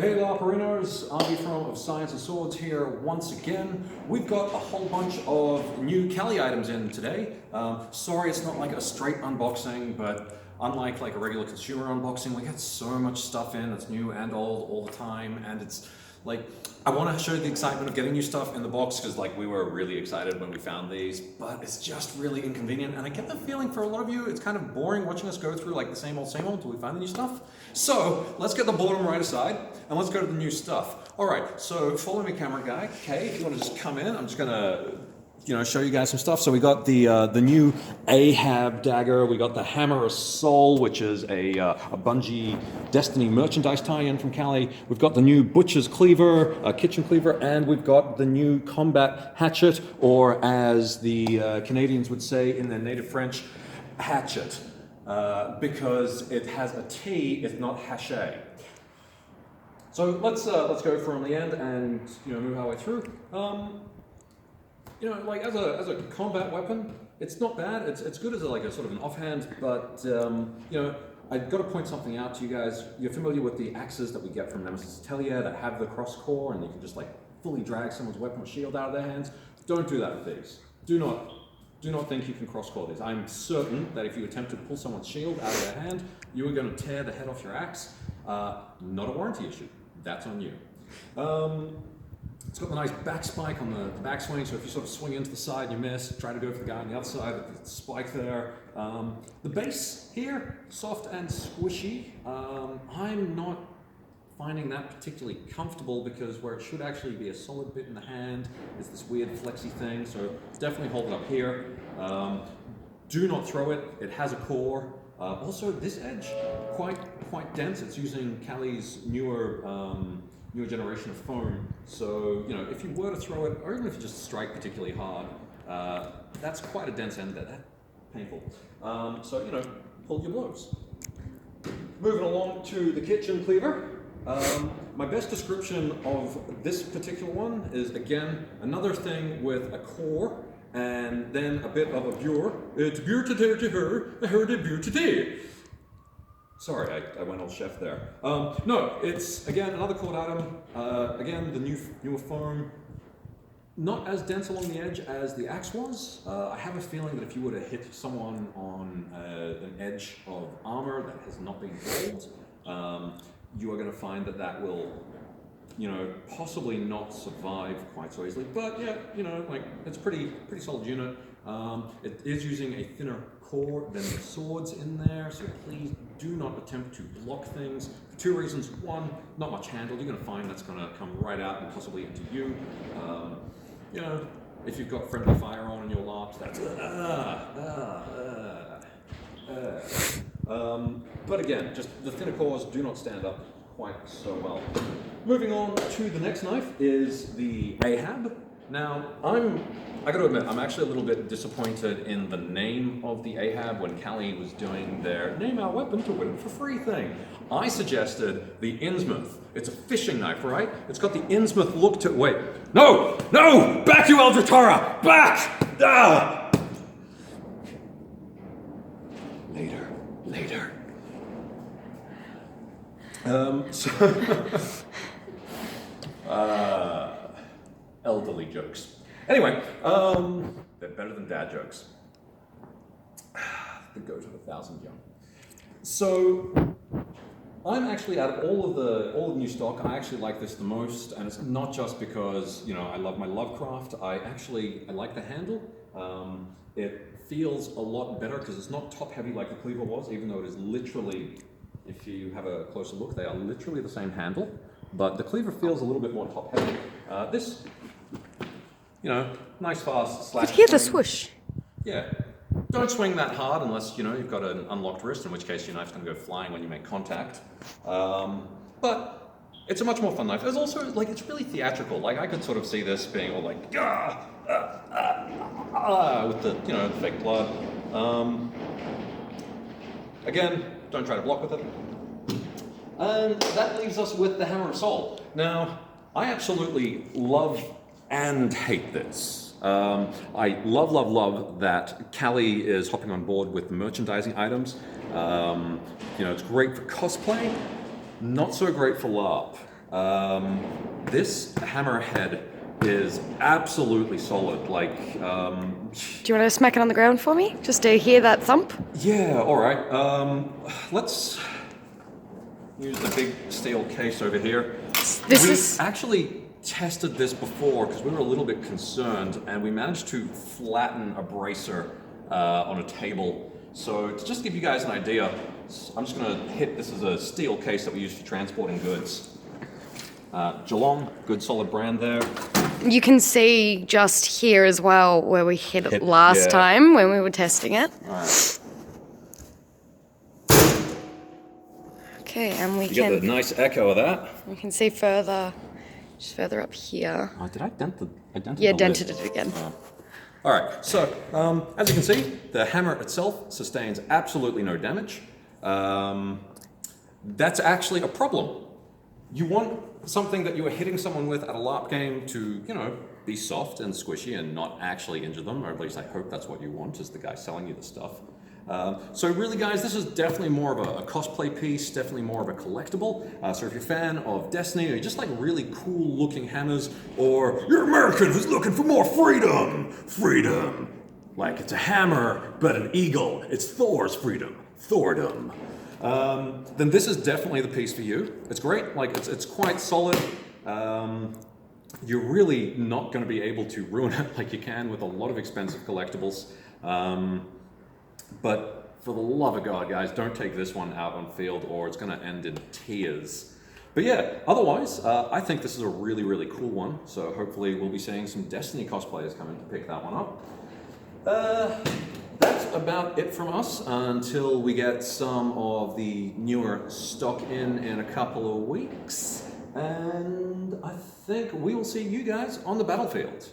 Hey, LARPerinos, Arby from of Science and Swords here once again. We've got a whole bunch of new Cali items in today. Sorry it's not like a straight unboxing, but unlike like a regular consumer unboxing, we get so much stuff in that's new and old all the time, and it's like, I want to show the excitement of getting new stuff in the box because like we were really excited when we found these, but it's just really inconvenient, and I get the feeling for a lot of you it's kind of boring watching us go through like the same old until we find the new stuff. So let's get the boredom right aside and let's go to the new stuff. All right, so follow me, camera guy. Okay, if you want to just come in, I'm just gonna show you guys some stuff. So we got the new Ahab dagger. We got the Hammer of Soul, which is a Bungie Destiny merchandise tie-in from Cali. We've got the new Butcher's Cleaver, kitchen cleaver, and we've got the new combat hatchet, or as the Canadians would say in their native French, hatchet, because it has a T, it's not hachet. So let's go from the end and move our way through. Like as a combat weapon, it's not bad. It's good as a sort of an offhand, but I've got to point something out to you guys. You're familiar with the axes that we get from Nemesis Atelier that have the cross core, and you can just fully drag someone's weapon or shield out of their hands. Don't do that with these. Do not think you can cross core these. I'm certain that if you attempted to pull someone's shield out of their hand, you are going to tear the head off your axe. Not a warranty issue. That's on you. It's got the nice back spike on the backswing, so if you sort of swing into the side and you miss, try to go for the guy on the other side with the spike there. The base here, soft and squishy. I'm not finding that particularly comfortable because where it should actually be a solid bit in the hand is this weird flexy thing, so definitely hold it up here. Do not throw it, it has a core. Also, this edge, quite dense. It's using Cali's newer generation of foam. So, if you were to throw it, or even if you just strike particularly hard, that's quite a dense end there. That's painful. So, hold your blows. Moving along to the kitchen cleaver. My best description of this particular one is, again, another thing with a core and then a bit of a bure. It's bure today to her, I heard it bure today. Sorry, I went all chef there. No, it's, again, another cored item. Again, the newer foam. Not as dense along the edge as the axe was. I have a feeling that if you were to hit someone on an edge of armor that has not been rolled, you are going to find that will, possibly not survive quite so easily. But yeah, it's pretty solid unit. It is using a thinner core than the swords in there, so please do not attempt to block things for two reasons. One, not much handle. You're going to find that's going to come right out and possibly into you. If you've got friendly fire on in your LARPs, that's but again, just the thinner cores do not stand up quite so well. Moving on to the next knife is the Ahab. Now, I gotta admit, I'm actually a little bit disappointed in the name of the Ahab when Cali was doing their name our weapon to win it for free thing. I suggested the Innsmouth. It's a fishing knife, right? It's got the Innsmouth look to, wait. No! Back to Eldritara! Back! Ah! Later. Elderly jokes. Anyway, they're better than dad jokes. That goes with 1,000 young. So, I'm actually, out of all of the new stock, I actually like this the most, and it's not just because I love my Lovecraft. I like the handle. It feels a lot better because it's not top heavy like the cleaver was, even though it is literally, if you have a closer look, they are literally the same handle. But the cleaver feels a little bit more top heavy. This, nice fast slash. Did you hear the swoosh? Yeah. Don't swing that hard unless, you've got an unlocked wrist, in which case your knife's going to go flying when you make contact. But it's a much more fun knife. There's also, it's really theatrical. I could sort of see this being all with the, the fake blood. Again, don't try to block with it. And that leaves us with the Hammer of Soul. Now, I absolutely love and hate this. I love that Cali is hopping on board with the merchandising items. It's great for cosplay, not so great for LARP. This hammerhead is absolutely solid. Like, Do you want to smack it on the ground for me, just to hear that thump? yeah, all right. Let's use the big steel case over here. This We actually tested this before because we were a little bit concerned, and we managed to flatten a bracer on a table. So to just give you guys an idea, I'm just going to hit this as a steel case that we use for transporting goods. Geelong, good solid brand there. You can see just here as well where we hit it last time when we were testing it. All right. Okay, and we You get the nice echo of that. we can see further, just further up here. Oh, did I dent the? I dented Yeah, the dented lid. it again. Oh. All right. So as you can see, the hammer itself sustains absolutely no damage. That's actually a problem. You want something that you are hitting someone with at a LARP game to, you know, be soft and squishy and not actually injure them, or at least I hope that's what you want, is the guy selling you the stuff. So really, guys, this is definitely more of a cosplay piece, definitely more of a collectible. So if you're a fan of Destiny, or you just like really cool looking hammers, or you're American who's looking for more freedom, like it's a hammer, but an eagle, it's Thor's freedom, Thordom. Then this is definitely the piece for you. It's great, like it's quite solid. You're really not going to be able to ruin it like you can with a lot of expensive collectibles. But for the love of God, guys, don't take this one out on field or it's going to end in tears. But yeah, otherwise, I think this is a really, really cool one. So hopefully we'll be seeing some Destiny cosplayers come in to pick that one up. That's about it from us until we get some of the newer stock in a couple of weeks. And I think we will see you guys on the battlefield.